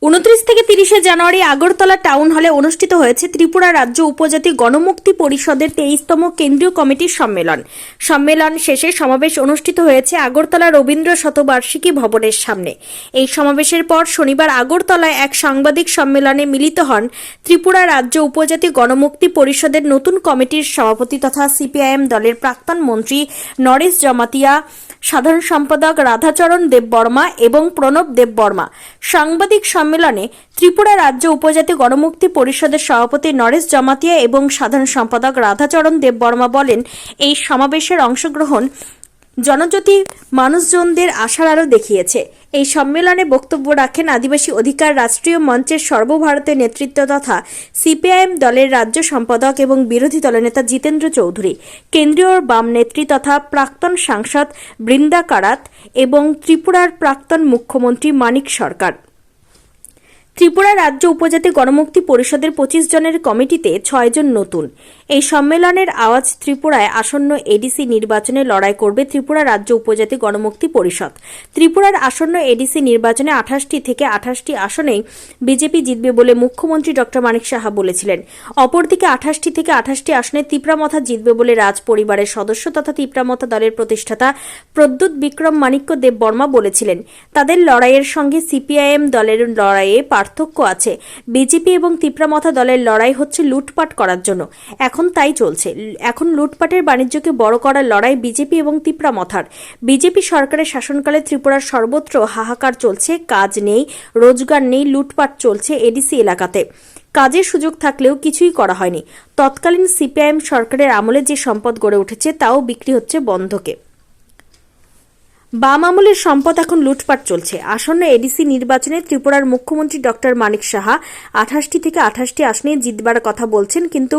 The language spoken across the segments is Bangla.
29 থেকে 30 জানুয়ারি আগরতলা টাউন হলে অনুষ্ঠিত হয়েছে ত্রিপুরা রাজ্য উপজাতি গণমুক্তি পরিষদের 23তম কেন্দ্রীয় কমিটির সম্মেলন। সম্মেলন শেষে সমাবেশ অনুষ্ঠিত হয়েছে আগরতলা রবীন্দ্র শতবার্ষিকী ভবনের সামনে। এই সমাবেশের পর শনিবার আগরতলায় এক সাংবাদিক সম্মেলনে মিলিত হন ত্রিপুরা রাজ্য উপজাতি গণমুক্তি পরিষদের নতুন কমিটির সভাপতি তথা সিপিআইএম দলের প্রাক্তন মন্ত্রী নরেশ জমাতিয়া, সাধারণ সম্পাদক রাধাচরণ দেববর্মা এবং প্রণব দেববর্মা। সাংবাদিক সম্মেলনে ত্রিপুরা রাজ্য উপজাতি গণমুক্তি পরিষদের সভাপতি নরেশ জমাতিয়া এবং সাধারণ সম্পাদক রাধাচরণ দেববর্মা বলেন, এই সমাবেশের অংশগ্রহণ জনজাতি মানুষজনদের আশার আলো দেখিয়েছে। এই সম্মেলনে বক্তব্য রাখেন আদিবাসী অধিকার রাষ্ট্রীয় মঞ্চের সর্বভারতীয় নেতৃত্ব তথা সিপিআইএম দলের রাজ্য সম্পাদক এবং বিরোধী দলনেতা জিতেন্দ্র চৌধুরী, কেন্দ্রীয় বাম নেত্রী তথা প্রাক্তন সাংসদ বৃন্দা কারাত এবং ত্রিপুরার প্রাক্তন মুখ্যমন্ত্রী মানিক সরকার। ত্রিপুরা রাজ্য উপজাতি গণমুক্তি পরিষদের 25 জনের কমিটিতে 6 জন নতুন। এই সম্মেলনের আওয়াজ ত্রিপুরায় আসন্ন এডিসি নির্বাচনে লড়াই করবে ত্রিপুরা রাজ্য উপজাতি গণমুক্তি পরিষদ। ত্রিপুরার আসন্ন এডিসি নির্বাচনে 28টি থেকে 28টি আসনেই বিজেপি জিতবে বলে মুখ্যমন্ত্রী ডক্টর মানিক সাহা বলেছিলেন। অপরদিকে 28টি থেকে 28টি আসনে তিপ্রামথা জিতবে বলে রাজ পরিবারের সদস্য তথা তিপ্রামথা দলের প্রতিষ্ঠাতা প্রদ্যুৎ বিক্রম মাণিক্য দেববর্মা বলেছিলেন, তাদের লড়াইয়ের সঙ্গে সিপিআইএম দলের লড়াইয়ে পার্থক্য আছে। বিজেপি এবং তিপ্রামথা দলের লড়াই হচ্ছে লুটপাট করার জন্য, এখন তাই চলছে। এখন লুটপাটের বাণিজ্যকে বড় করার লড়াই বিজেপি এবং তিপ্রামথার। বিজেপি সরকারের শাসনকালে ত্রিপুরার সর্বত্র হাহাকার চলছে, কাজ নেই, রোজগার নেই, লুটপাট চলছে এডিসি এলাকাতে। কাজের সুযোগ থাকলেও কিছুই করা হয়নি। তৎকালীন সিপিআইএম সরকারের আমলে যে সম্পদ গড়ে উঠেছে তাও বিক্রি হচ্ছে বন্ধকে। বাম আমলের সম্পদ এখন লুটপাট চলছে। আসন্ন এডিসি নির্বাচনে ত্রিপুরার মুখ্যমন্ত্রী ডক্টর মানিক সাহা 28টি থেকে 28টি আসনে জিতবার কথা বলছেন, কিন্তু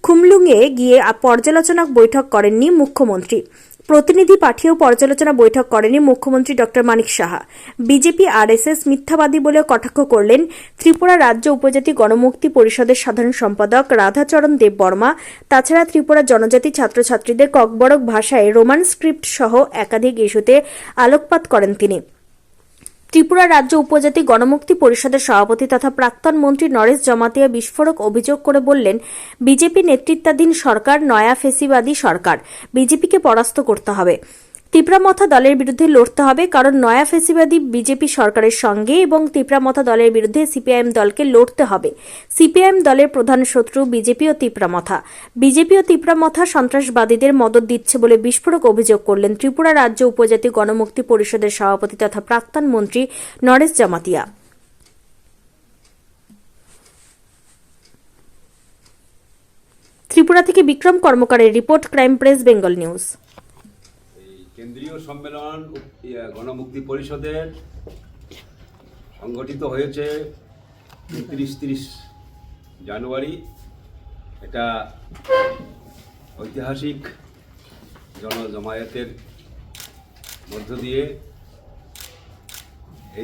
খুমলুঙে গিয়ে পর্যালোচনা বৈঠক করেননি মুখ্যমন্ত্রী। প্রতিনিধি পাঠিয়েও পর্যালোচনা বৈঠক করেনি মুখ্যমন্ত্রী doctor Manik Saha. BJP RSS মিথ্যাবাদী বলে কটাক্ষ করলেন ত্রিপুরা রাজ্য উপজাতি গণমুক্তি পরিষদের সাধারণ সম্পাদক রাধাচরণ দেববর্মা। তাছাড়া ত্রিপুরা জনজাতি ছাত্রছাত্রীদের ককবরক ভাষায় রোমান স্ক্রিপ্ট সহ একাধিক ইস্যুতে আলোকপাত করেন তিনি। ত্রিপুরা রাজ্য উপজাতি গণমুক্তি পরিষদের সভাপতি তথা প্রাক্তন মন্ত্রী নরেশ জমাতিয়া বিস্ফোরক অভিযোগ করে বললেন, বিজেপি নেতৃত্বাধীন সরকার নয়া ফেসিবাদী সরকার, বিজেপিকে পরাস্ত করতে হবে। তিপ্রামথা দলের বিরুদ্ধে লড়তে হবে, কারণ নয়া ফেসিবাদী বিজেপি সরকারের সঙ্গে এবং তিপ্রামথা দলের বিরুদ্ধে সিপিআইএম দলকে লড়তে হবে। সিপিআইএম দলের প্রধান শত্রু বিজেপি ও তিপ্রামথা। বিজেপি ও তিপ্রামথা সন্ত্রাসবাদীদের মদত দিচ্ছে বলে বিস্ফোরক অভিযোগ করলেন ত্রিপুরা রাজ্য উপজাতি গণমুক্তি পরিষদের সভাপতি তথা প্রাক্তন মন্ত্রী নরেশ জমাতিয়া। ত্রিপুরা থেকে বিক্রম কর্মকারের রিপোর্ট, ক্রাইম প্রেস বেঙ্গল নিউজ। কেন্দ্রীয় সম্মেলন গণমুক্তি পরিষদের সংগঠিত হয়েছে 29-30 জানুয়ারি। এটা ঐতিহাসিক জনজমায়েতের মধ্য দিয়ে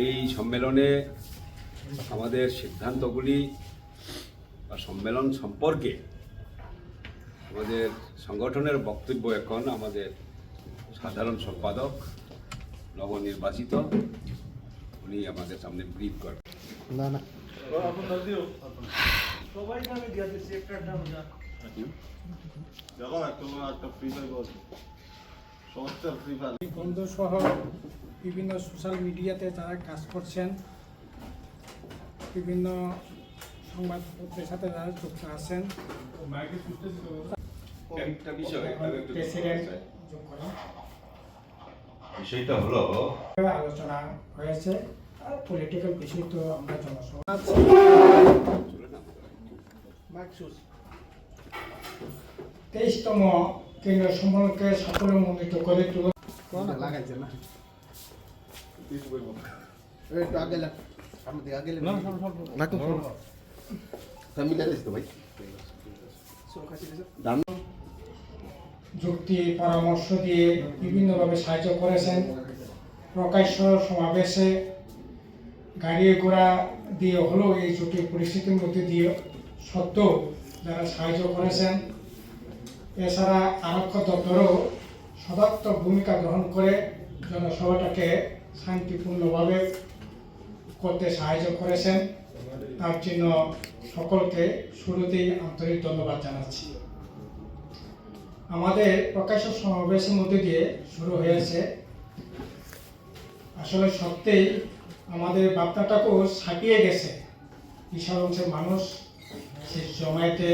এই সম্মেলনে আমাদের সিদ্ধান্তগুলি বা সম্মেলন সম্পর্কে আমাদের সংগঠনের বক্তব্য এখন আমাদের সাধারণ সম্পাদক নবনির্বাচিত উনি আমাদের সামনে ব্রিফ করবেন। বন্ধু সহ বিভিন্ন সোশ্যাল মিডিয়াতে যারা কাজ করছেন, বিভিন্ন সংবাদপত্রের সাথে যারা যুক্ত আছেন, বিষয়টা হলো আলোচনা হয়েছে। পলিটিক্যাল বিষয় তো আমরা জনসমাজ 23তম কেন্দ্রীয় সম্মেলনকে সাফল্যমণ্ডিত করে লাগাইছে না যুক্তি পরামর্শ দিয়ে বিভিন্নভাবে সাহায্য করেছেন। প্রকাশ্য সমাবেশে গাড়ি ঘোড়া দিয়ে হলেও এই জটিল পরিস্থিতির মধ্যে দিয়ে সত্ত্বেও যারা সাহায্য করেছেন। এছাড়া আরক্ষ দপ্তরও সদাত্মক ভূমিকা গ্রহণ করে জনসভাটাকে শান্তিপূর্ণভাবে করতে সাহায্য করেছেন, তার জন্য সকলকে শুরুতেই আন্তরিক ধন্যবাদ জানাচ্ছি। আমাদের প্রকাশ্য সমাবেশের মধ্যে দিয়ে শুরু হয়েছে, আসলে সত্যিই আমাদের বার্তাটাকেও ছাপিয়ে গেছে। বিশাল অংশের মানুষ সেই জমায়েতে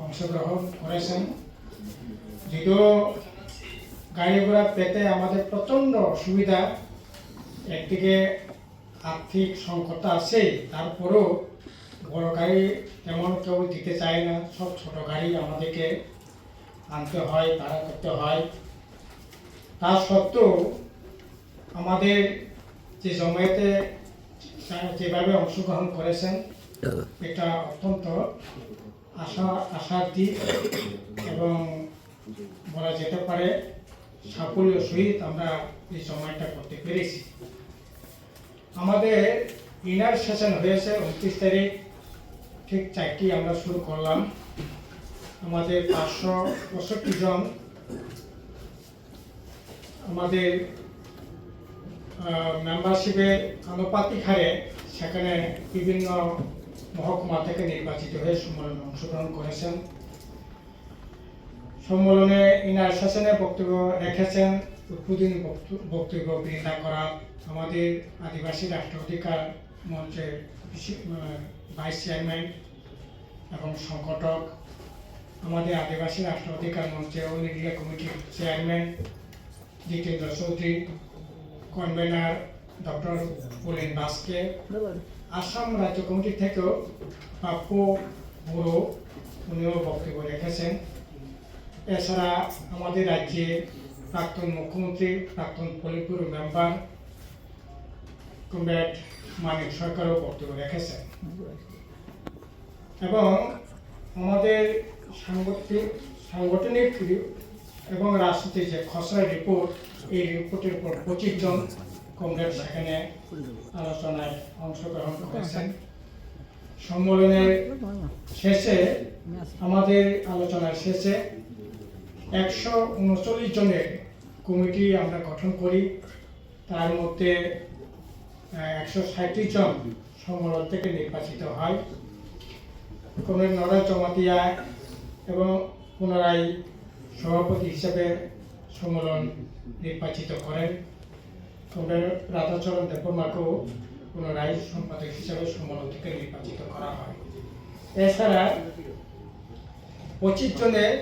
অংশগ্রহণ করেছেন। যদিও গাড়ি ঘোড়া পেতে আমাদের প্রচণ্ড অসুবিধা, একদিকে আর্থিক সংকট আছে, তারপরেও বড় গাড়ি তেমন কেউ দিতে চায় না, সব ছোট গাড়ি আমাদেরকে আনতে হয়, ভাড়া করতে হয়। তা সত্ত্বেও আমাদের যে জমায়েতে যেভাবে অংশগ্রহণ করেছেন, এটা অত্যন্ত আশার দিক এবং বলা যেতে পারে সাফল্য সহিত আমরা এই জমায়েতটা করতে পেরেছি। আমাদের ইনার সেশন হয়েছে 29 তারিখ, ঠিক 4টি আমরা শুরু করলাম। আমাদের 565 জন আমাদের মেম্বারশিপের আনুপাতিক হারে সেখানে বিভিন্ন মহকুমা থেকে নির্বাচিত হয়ে সম্মেলনে অংশগ্রহণ করেছেন। সম্মেলনে ইনার সেশনে বক্তব্য রেখেছেন উদ্বোধনী বক্তব্য বৃন্দা করা আমাদের আদিবাসী রাষ্ট্র অধিকার মঞ্চের ভাইস চেয়ারম্যান এবং সংগঠক, আমাদের আদিবাসী রাষ্ট্র অধিকার মঞ্চের অল ইন্ডিয়া কমিটির chairman Jitendra Chowdhury, convener doctor Pulen Baske, Assam রাজ্য কমিটি থেকেও পাপ্পু বুড়ো উনিও বক্তব্য রেখেছেন। এছাড়া আমাদের রাজ্যের প্রাক্তন মুখ্যমন্ত্রী, প্রাক্তন পলিট মেম্বার কমরেড মানিক সরকারও বক্তব্য রেখেছেন। এবং আমাদের সাংগঠনিক এবং রাজনীতির যে খসড়া রিপোর্ট, এই রিপোর্টের উপর 25 জন কমরেড সেখানে আলোচনায় অংশগ্রহণ করেছেন। সম্মেলনের শেষে আমাদের আলোচনার শেষে 139 জনের কমিটি আমরা গঠন করি। তার মধ্যে 160 জন সম্মেলন থেকে নির্বাচিত হয়। কমরেড নরেশ জমাতিয়া এবং পুনরায় সভাপতি হিসেবে সম্মেলন নির্বাচিত করেন। কমরেড রাধাচরণ দেববর্মাকেও পুনরায় সম্পাদক হিসেবে সম্মেলন থেকে নির্বাচিত করা হয়। এছাড়া 25 জনের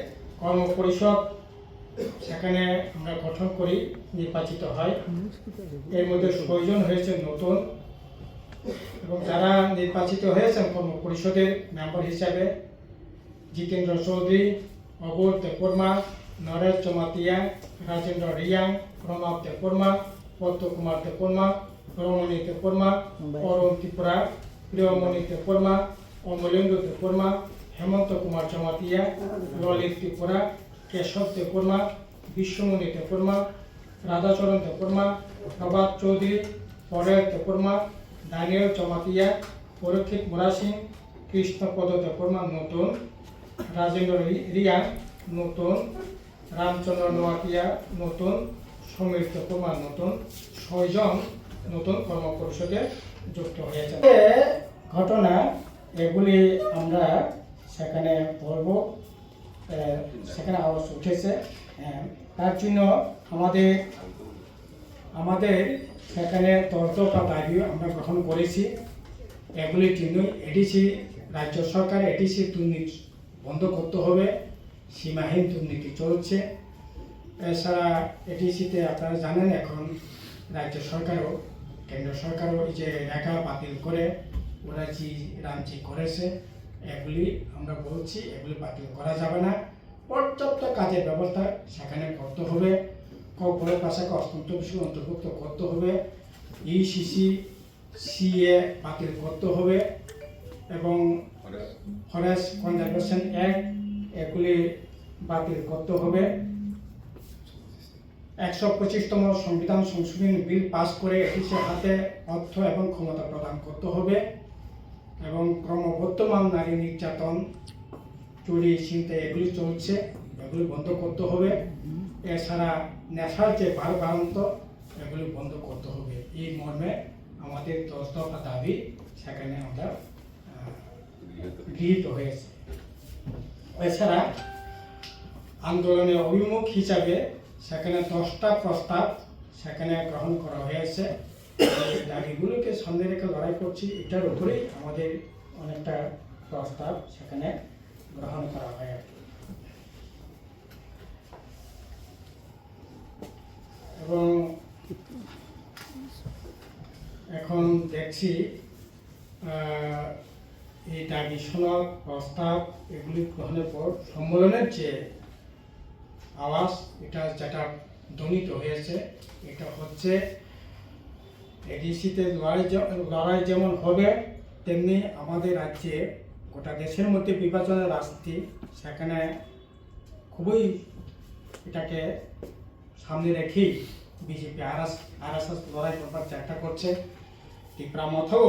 কর্ম পরিষদ সেখানে আমরা গঠন করি, নির্বাচিত হয়। এর মধ্যে 6 জন হয়েছে নতুন, এবং যারা নির্বাচিত হয়েছেন কর্ম পরিষদের মেম্বার হিসাবে জিতেন্দ্র চৌধুরী, অবোধ দেববর্মা, নরেশ জমাতিয়া, রাজেন্দ্র রিয়াং, প্রণব দেববর্মা, পদ্ম কুমার দেববর্মা, রমণী দেববর্মা, অরুণ ত্রিপুরা, প্রিয়মণি দেববর্মা, অমলেন্দু দেববর্মা, হেমন্ত কুমার জমাতিয়া, ললিত ত্রিপুরা, কেশব দেববর্মা, বিশ্বমণি দেববর্মা, রাধাচরণ দেববর্মা, প্রভাত চৌধুরী, পরেশ দেববর্মা, দানিয়েল জমাতিয়া, পরীক্ষিত মোরাসিং, কৃষ্ণপদ দেববর্মা নতুন, রাজেন্দ্র রিয়া নতুন, রামচন্দ্র নোয়াতিয়া নতুন, সমীর দেববর্মা নতুন, 6 জন নতুন কর্ম পরিষদে যুক্ত হয়েছে। ঘটনা এগুলি আমরা সেখানে বলব, সেখানে আওয়াজ উঠেছে। তার জন্য আমাদের সেখানে দরদফা দাবিও আমরা গ্রহণ করেছি। এগুলির জন্য এডিসি রাজ্য সরকার এডিসি দুর্নীতি বন্ধ করতে হবে, সীমাহীন দুর্নীতি চলছে। এছাড়া এডিসিতে আপনারা জানেন এখন রাজ্য সরকারও কেন্দ্র সরকারও এই যে রেখা বাতিল করে ওরা যে রাঞ্চি করেছে, এগুলি আমরা বলছি এগুলি বাতিল করা যাবে না। পর্যাপ্ত কাজের ব্যবস্থা সেখানে করতে হবে, কর্পোরেট ভাষাকে অত্যন্ত বিষয় অন্তর্ভুক্ত করতে হবে, ইসিসি সিএ বাতিল করতে হবে এবং ফরেস্ট কনজারভেশন অ্যাক্ট এগুলি বাতিল করতে হবে। 125তম সংবিধান সংশোধনী বিল পাস করে এটির হাতে অর্থ এবং ক্ষমতা প্রদান করতে হবে এবং ক্রমবর্ধমান নারী নির্যাতন, চুরি, ছিনতাই এগুলি চলছে, এগুলি বন্ধ করতে হবে। এছাড়া নেশার যে বাড়ন্ত এগুলি বন্ধ করতে হবে। এই মর্মে আমাদের 10 দফা দাবি সেখানে আমরা গৃহীত হয়েছে। এছাড়া আন্দোলনের অভিমুখ হিসাবে সেখানে 10টা প্রস্তাব সেখানে গ্রহণ করা হয়েছে। এই দাবিগুলোকে সামনে রেখে লড়াই করছি, এটার উপরেই আমাদের অনেকটা প্রস্তাব সেখানে গ্রহণ করা হয় আর কি। এবং এখন দেখছি এই দাবি সনদ প্রস্তাব এগুলি গ্রহণের পর সম্মেলনের যে আওয়াজ এটা যেটা ধ্বনিত হয়েছে এটা হচ্ছে এডিসিতে লড়াই যেমন হবে তেমনি আমাদের রাজ্যে গোটা দেশের মধ্যে বিভাজনের রাজনীতি সেখানে খুবই এটাকে সামনে রেখেই বিজেপি আরএসএস লড়াই করবার চেষ্টা করছে। ত্রিপুরা মতেও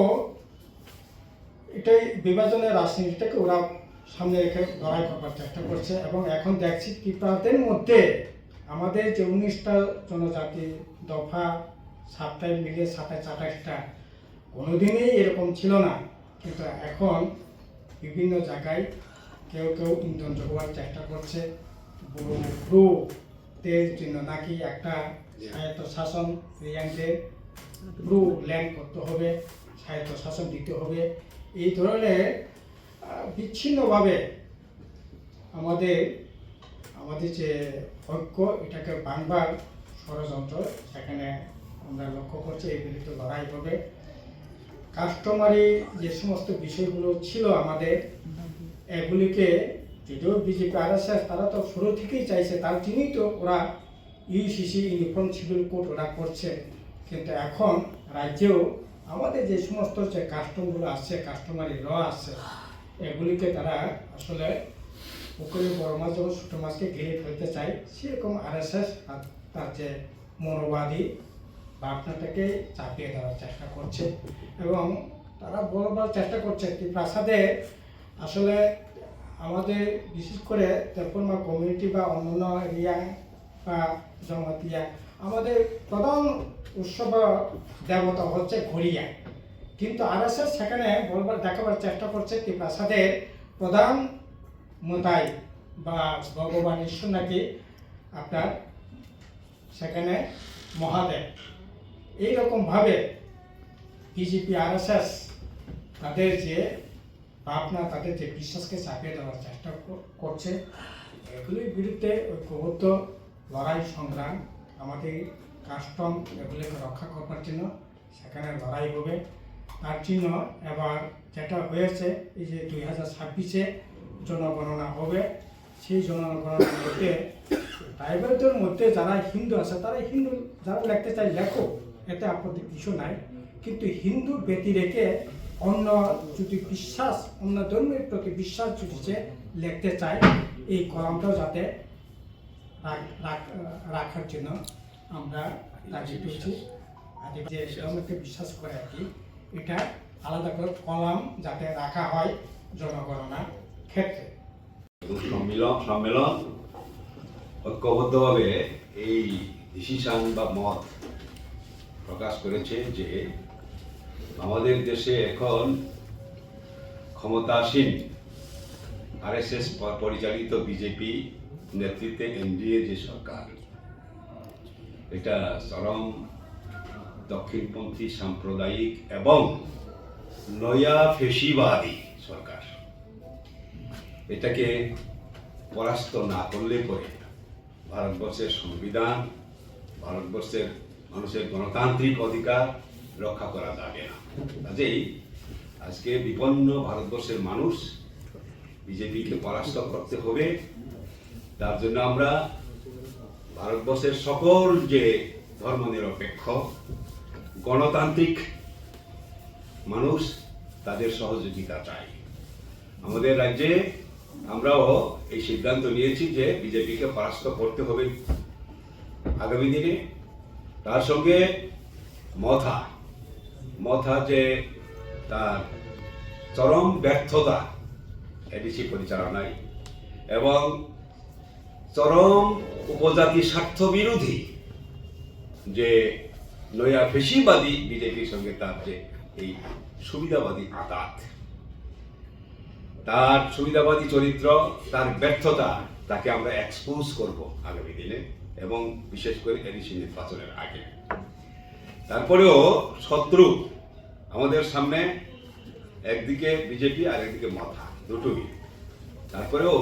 এটাই বিভাজনের রাজনীতিটাকে ওরা সামনে রেখে লড়াই করবার চেষ্টা করছে। এবং এখন দেখছি ত্রিপুরাদের মধ্যে আমাদের যে 19টা জনজাতি দফা 7টায় মিলিয়ে 27-28টা কোনোদিনই এরকম ছিল না, কিন্তু এখন বিভিন্ন জায়গায় কেউ কেউ ইন্ধন যোগাবার চেষ্টা করছে। ব্রুদের জন্য নাকি একটা স্বায়ত্ত শাসন রিয়াংদের ব্রু ল্যান্ড করতে হবে, স্বায়ত্ত শাসন দিতে হবে। এই ধরনের বিচ্ছিন্নভাবে আমাদের যে ঐক্য এটাকে ভাঙবার ষড়যন্ত্র সেখানে আমরা লক্ষ্য করছি। এগুলি তো লড়াই হবে। কাস্টমারি যে সমস্ত বিষয়গুলো ছিল আমাদের এগুলিকে যদিও বিজেপি আরএসএস তারা তো শুরু থেকেই চাইছে, তার জন্যই তো ওরা ইউসিসি ইউনিফর্ম সিভিল কোড ওরা করছে। কিন্তু এখন রাজ্যেও আমাদের যে সমস্ত যে কাস্টমগুলো আসছে, কাস্টমারি ল আসছে, এগুলিকে তারা আসলে পুকুরে বড় মাছ যখন ছোটো মাছকে ঘিরে ফেলতে চায়, সেরকম আরএসএস তার যে মনোবাদী ভাবনাটাকে চাপিয়ে দেওয়ার চেষ্টা করছে। এবং তারা বলবার চেষ্টা করছে কি প্রাসাদে আসলে আমাদের বিশেষ করে তেলপরমা কমিউনিটি বা অন্যান্য এরিয়া বা জমাতিয়া আমাদের প্রধান উৎসব দেবতা হচ্ছে ঘড়িয়া, কিন্তু আরএসএস সেখানে দেখাবার চেষ্টা করছে কি প্রাসাদের প্রধান মোতাই বা ভগবান ঈশ্বর নাকি আপনার সেখানে মহাদেব। এইরকমভাবে বিজেপি আরএসএস তাদের যে ভাবনা, তাদের যে বিশ্বাসকে চাপিয়ে দেওয়ার চেষ্টা করছে। এগুলির বিরুদ্ধে ঐক্যবদ্ধ লড়াই সংগ্রাম আমাদের কাস্টম এগুলিকে রক্ষা করবার জন্য সেখানে লড়াই হবে। তার জন্য এবার যেটা হয়েছে এই যে 2026-এ জনগণনা হবে, সেই জনগণনার মধ্যে ট্রাইবালদের মধ্যে যারা হিন্দু আছে তারা হিন্দু যারা লিখতে চায় লেখো, এতে আপত্তি কিছু নাই। কিন্তু হিন্দু ব্যতি রেখে অন্য যদি বিশ্বাস, অন্য ধর্মের প্রতি বিশ্বাস যদি সে লিখতে চায়, এই কলমটাও যাতে রাখার জন্য আমরা রাজি হয়েছি। আর যে ধর্মকে বিশ্বাস করে আর কি, এটা আলাদা করে কলাম যাতে রাখা হয় জনগণনার ক্ষেত্রে। সম্মেলন ঐক্যবদ্ধভাবে এই ডিসিশন বা মত প্রকাশ করেছে যে আমাদের দেশে এখন ক্ষমতাসীন আরএসএস পরিচালিত বিজেপি নেতৃত্বে এনডিএ যে সরকার, এটা চরম দক্ষিণপন্থী সাম্প্রদায়িক এবং নয়া ফেসিবাদী সরকার। এটাকে পরাস্ত না করলে পরে ভারতবর্ষের সংবিধান, ভারতবর্ষের মানুষের গণতান্ত্রিক অধিকার রক্ষা করা যাবে না। কাজেই আজকে বিপন্ন ভারতবর্ষের মানুষ বিজেপিকে পরাস্ত করতে হবে। তার জন্য আমরা ভারতবর্ষের সকল যে ধর্মনিরপেক্ষ গণতান্ত্রিক মানুষ তাদের সহযোগিতা চাই। আমাদের রাজ্যে আমরাও এই সিদ্ধান্ত নিয়েছি যে বিজেপিকে পরাস্ত করতে হবে আগামী দিনে। তার সঙ্গে মথা যে তার চরম ব্যর্থতা এডিসি পরিচালনায় এবং চরম উপজাতি স্বার্থ বিরোধী যে নয়া ফেসিবাদী বিজেপির সঙ্গে তার যে এই সুবিধাবাদী আঘাত, তার সুবিধাবাদী চরিত্র, তার ব্যর্থতা, তাকে আমরা এক্সপোজ করব আগামী দিনে এবং বিশেষ করে এডিসি নির্বাচনের আগে। তারপরেও শত্রু আমাদের সামনে, একদিকে বিজেপি আর একদিকে মাথা, দুটোই। তারপরেও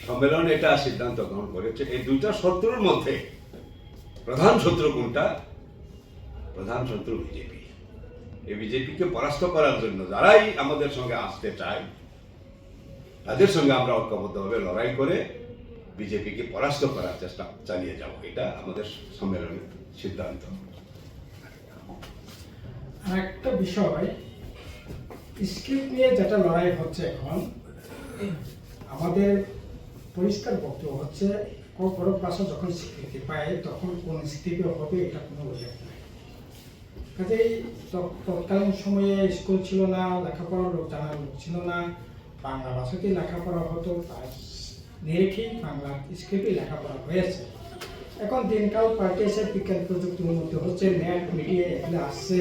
সম্মেলন এটা সিদ্ধান্ত গ্রহণ করেছে এই দুইটা শত্রুর মধ্যে প্রধান শত্রু কোনটা? প্রধান শত্রু বিজেপি। এই বিজেপিকে পরাস্ত করার জন্য যারাই আমাদের সঙ্গে আসতে চায় তাদের সঙ্গে আমরা ঐক্যবদ্ধভাবে লড়াই করে বিজেপিকে পরাস্ত করার চেষ্টা চালিয়ে যাব, এটা আমাদের সম্মেলনের সিদ্ধান্ত। আর একটা বিষয়, স্ক্রিপ্ট নিয়ে যেটা লড়াই হচ্ছে এখন, আমাদের পরিষ্কার বক্তব্য হচ্ছে বড় ভাষা যখন স্বীকৃতি পায় তখন কোন স্থায়ী হবে এটা কোনো উল্লেখ নাই। কাজেই তৎকালীন সময়ে স্কুল ছিল না, লেখাপড়ার লোক জানার লোক ছিল না, বাংলা ভাষাতেই লেখাপড়া হতো, তার নিরেখেই বাংলা স্ক্রিপ্টে লেখাপড়া হয়েছে। এখন দিনকাল পাল্টেছে, বিজ্ঞান প্রযুক্তি উন্নতি হচ্ছে, নেট মিডিয়া এগুলো আসছে,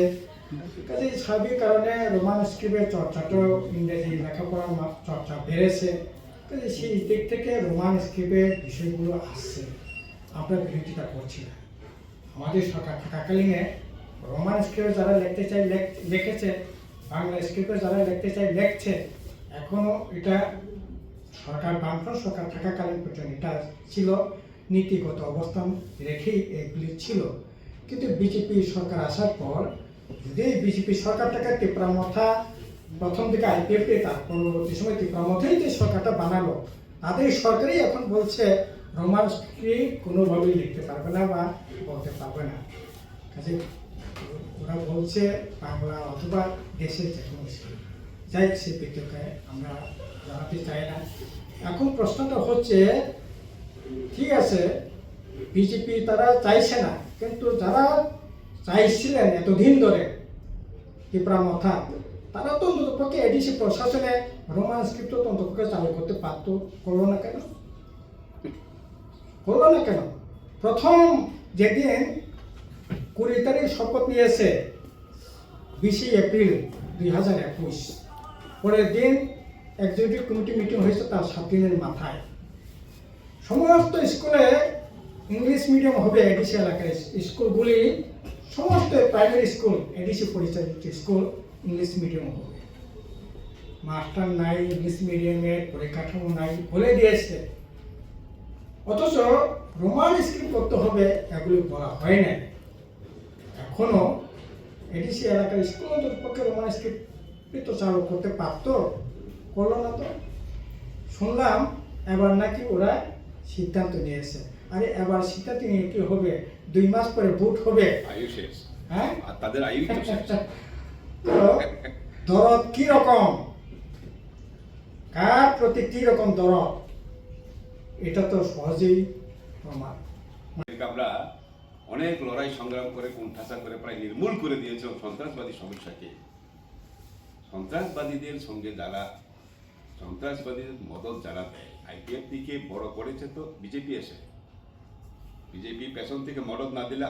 কাজে স্বাভাবিক কারণে রোমান স্ক্রিপ্টের চর্চাটাও, ইংরেজি লেখাপড়ার চর্চা বেড়েছে, কাজে সেই দিক থেকে রোমান স্ক্রিপ্টের বিষয়গুলো আসছে। আমরা বিরোধিতা করছি না। আমাদের সরকার থাকাকালীনে রোমান স্ক্রিপ্টে যারা লিখতে চাই লিখেছে, বাংলা স্ক্রিপ্টে যারা লিখতে চাই লিখছে। এখনো এটা সরকার, বামফ্রন্ট সরকার থাকাকালীন পর্যন্ত এটা ছিল, নীতিগত অবস্থান রেখেই এগুলি ছিল। কিন্তু বিজেপি সরকার আসার পর যদি বিজেপি সরকারটাকে তীব্রামথা প্রথম দিকে আইপিএফটি, তার পরবর্তী সময় তীব্রামথাই যে সরকারটা বানালো, তাদের সরকারই এখন বলছে রোমান স্ক্রিপ্ট কোনোভাবেই লিখতে পারবে না বা বলতে পারবে না। কাজে ওরা বলছে বাংলা অথবা দেশের যে কোনো স্ক্রিপ্ট, যাই সে বিতর্কে আমরা জানাতে চাই না। এখন প্রশ্নটা হচ্ছে, ঠিক আছে বিজেপি তারা চাইছে না, কিন্তু যারা চাইছিলেন এতদিন ধরে তীব্রামথা, তারা তো অন্ততপক্ষে এডিসি প্রশাসনে রোমান স্ক্রিপ্ট তো অন্ততপক্ষে চালু করতে পারতো, করলো না কেন? করলো না কেন? প্রথম যেদিন 20 তারিখ শপথ নিয়েছে 20 এপ্রিল 2021, পরের দিন এক্সিকিউটিভ কমিটি মিটিং হয়েছে তার 7 দিনের মাথায়। সমস্ত স্কুলে ইংলিশ মিডিয়াম হবে, এডিসি এলাকার স্কুলগুলি, সমস্ত প্রাইমারি স্কুল, এডিসি পরিচালিত স্কুল ইংলিশ মিডিয়াম হবে। মাস্টার নাই, ইংলিশ মিডিয়ামের পরিকাঠামো নাই, বলে দিয়েছে। অথচ রোমান স্ক্রিপ্ট করতে হবে এগুলি বলা হয় না। এখনো এডিসি এলাকার স্কুল পক্ষে রোমান স্ক্রিপ্ট তো চালু করতে পারতো, করলো না তো। শুনলাম এবার নাকি ওরা সিদ্ধান্ত নিয়েছে। আরে এবার সিদ্ধান্ত নিয়ে কি হবে? 2 মাস পরে ভোট হবে। আয়ু শেষ, হ্যাঁ, আর তাদের আয়ু তো শেষ। তো দরদ কি রকম, কার প্রতি কি রকম দরদ, এটা তো সহজেই প্রমাণ। আমরা অনেক লড়াই সংগ্রাম করে কোণঠাসা করে প্রায় নির্মূল করে দিয়েছে সন্ত্রাসবাদী সমস্যাকে। সন্ত্রাসবাদীদের সঙ্গে যারা, সন্ত্রাসবাদীদের মদত যারা দেয়, আইপিএফটিকে বড় করেছে তো বিজেপি এসে। বিজেপি পেছন থেকে মদত না দিলে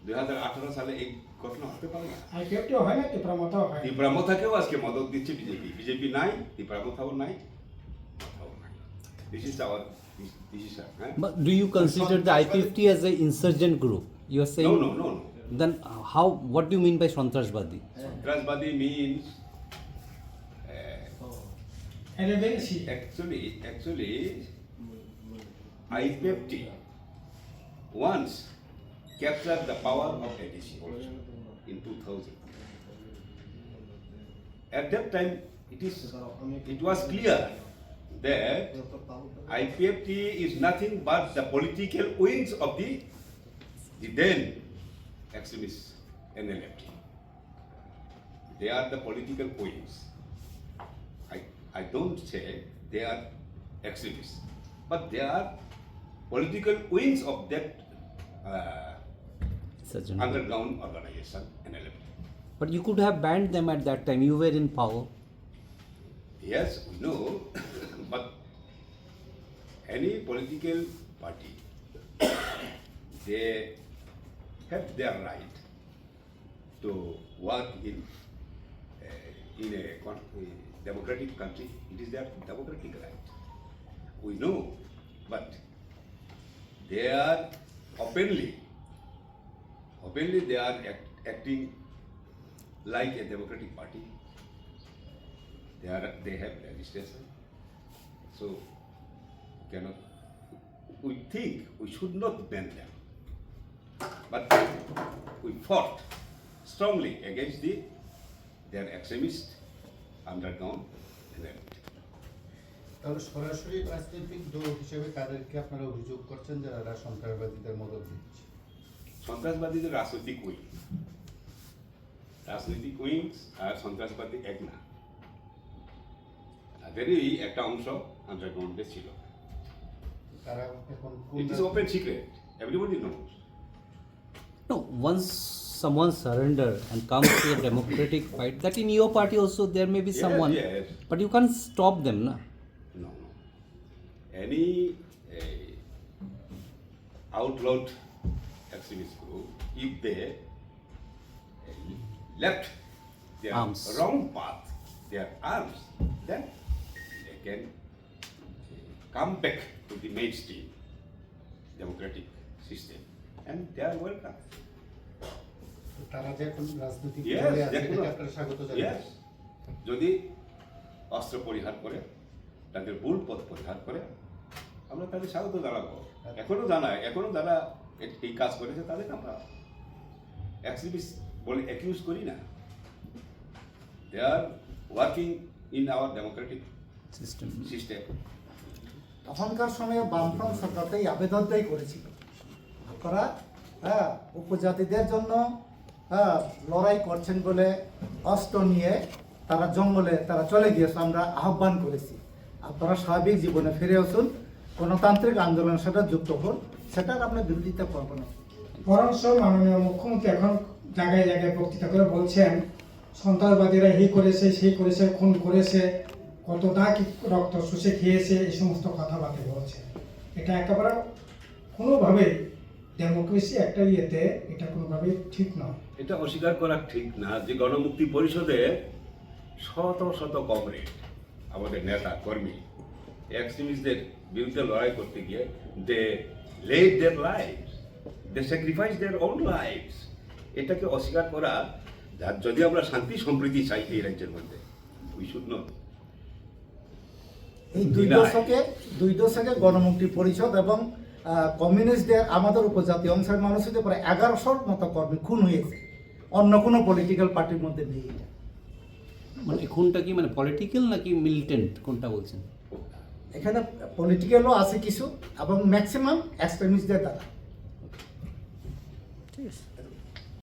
2018 সালে এই ঘটনা হতে পারে না। আইপিএফটিও হয় না, তীব্রামথাও হয় না। তীব্রামথাকেও আজকে মদত দিচ্ছে বিজেপি। বিজেপি নাই, তীব্রামথাও নাই, কোথাও নাই। This is our decision. But do you consider the IPFT as an insurgent group? You are saying No. Then how? What do you mean by Santrasbadi? Santrasbadi means Relevancy. actually IPFT once captured the power of ADC also in 2000. At that time, it was clear that IPFT is nothing but the political wings of the then extremist NLFT. They are the political wings. I don't say they are extremists, but they are political wings of that Insurgent. underground organization NLFT. But you could have banned them at that time. You were in power. Yes, we know, but any political party, they have their right to work in a democratic country. It is their democratic right. We know, but they are openly they are acting like a democratic party. They have registration. So we think we should not ban them. But we fought strongly against their extremist underground element. তাহলে সরাসরি রাজনৈতিক দল হিসেবে কাদেরকে আপনারা অভিযোগ করছেন যারা সন্ত্রাসবাদীদের মদত দিচ্ছে? সন্ত্রাসবাদীদের রাজনৈতিক উইংস আর সন্ত্রাসবাদী এক না, তাদেরই একটা অংশ আন্ডারগ্রাউন্ডে ছিল। তারা এখন it is open secret, everybody knows. No, once someone surrender and comes to a democratic fight, that in your party also there may be Yes, someone, yes. but you can't stop them, na? No. Any outlawed extremist group, if they left their Arms. wrong path, their arms, then they can come back to the mainstream democratic system, and they are welcome. তারা যে এখন রাজনৈতিক Yes, দলে আছে দেখুন। এটাকে আপনারা স্বাগত জানাবেন? Yes. যদি অস্ত্র পরিহার করে, তাদের ভুল পথ পরিহার করে, আমরা তাদের স্বাগত জানাবো। এখনো যারা এই কাজ করেছে তাদের আমরা এক্সট্রিমিস্ট বলে অ্যাকিউজ করি না। They are working in our democratic System. System. তখনকার সময়ে বামফ্রন্ট সরকারটা এই আবেদনটাই করেছিল, আপনারা উপজাতিদের জন্য লড়াই করছেন বলে অস্ত্র নিয়ে তারা জঙ্গলে তারা চলে গিয়েছে, আমরা আহ্বান করেছি আপনারা স্বাভাবিক জীবনে ফিরে আসুন, গণতান্ত্রিক আন্দোলনের সাথে যুক্ত হন, সেটার আমরা বিরোধিতা করবো না। বরঞ্চ মাননীয় মুখ্যমন্ত্রী এখন জায়গায় জায়গায় বক্তৃতা করে বলছেন সন্ত্রাসবাদীরা এই করেছে সেই করেছে, খুন করেছে, কতটা কি রক্ত শুষে খেয়েছে, এই সমস্ত কথাবার্তা বলছে। এটা একেবারে কোনোভাবেই ডেমোক্রেসি একটা ইয়েতে এটা কোনোভাবেই ঠিক নয়। এটা অস্বীকার করা ঠিক না যে গণমুক্তি পরিষদের শত শত কমরেড, আমাদের নেতা কর্মী এক্সট্রিমিস্টদের বিরুদ্ধে লড়াই করতে গিয়ে they led their lives, they sacrifice their own lives. এটাকে অস্বীকার করা, যদি আমরা শান্তি সম্প্রীতি চাই এই রাজ্যের মধ্যে, উই শুড নট। এই দুই দশকে গণমুক্তি পরিষদ এবং কমিউনিস্টদের আমাদের উপজাতি অংশের মানুষদের প্রায় 1100 মতো কর্মী খুন হয়েছে, অন্য কোনো পলিটিক্যাল পার্টির মধ্যে নেই এটা। মানে কোনটা কি মানে পলিটিক্যাল নাকি মিলিটেন্ট কোনটা বলছেন? এখানে পলিটিক্যালও আছে কিছু এবং ম্যাক্সিমাম এক্সট্রিমিস্টদের দ্বারা। ঠিক আছে।